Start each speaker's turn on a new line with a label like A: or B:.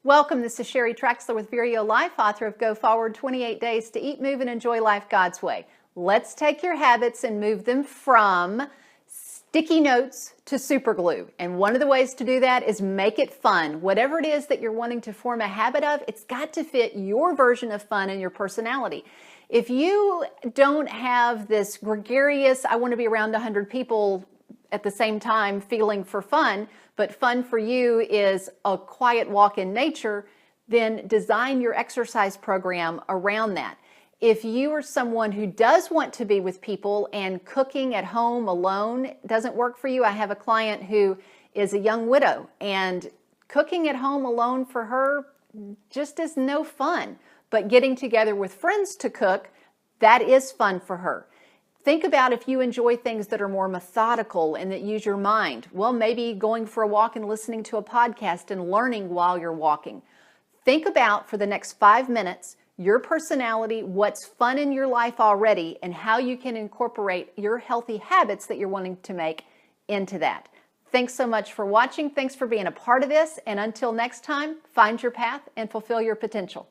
A: Welcome, this is Sheri Traxler with Vireo Life, author of Go Forward 28 Days to Eat, Move, and Enjoy Life God's Way. Let's take your habits and move them from sticky notes to super glue. And one of the ways to do that is make it fun. Whatever it is that you're wanting to form a habit of, it's got to fit your version of fun and your personality. If you don't have this gregarious, I want to be around 100 people at the same time feeling for fun, but fun for you is a quiet walk in nature, then design your exercise program around that. If you are someone who does want to be with people and cooking at home alone doesn't work for you, I have a client who is a young widow and cooking at home alone for her just is no fun. But getting together with friends to cook, that is fun for her. Think about if you enjoy things that are more methodical and that use your mind. Well, maybe going for a walk and listening to a podcast and learning while you're walking. Think about, for the next 5 minutes, your personality, what's fun in your life already, and how you can incorporate your healthy habits that you're wanting to make into that. Thanks so much for watching. Thanks for being a part of this. And until next time, find your path and fulfill your potential.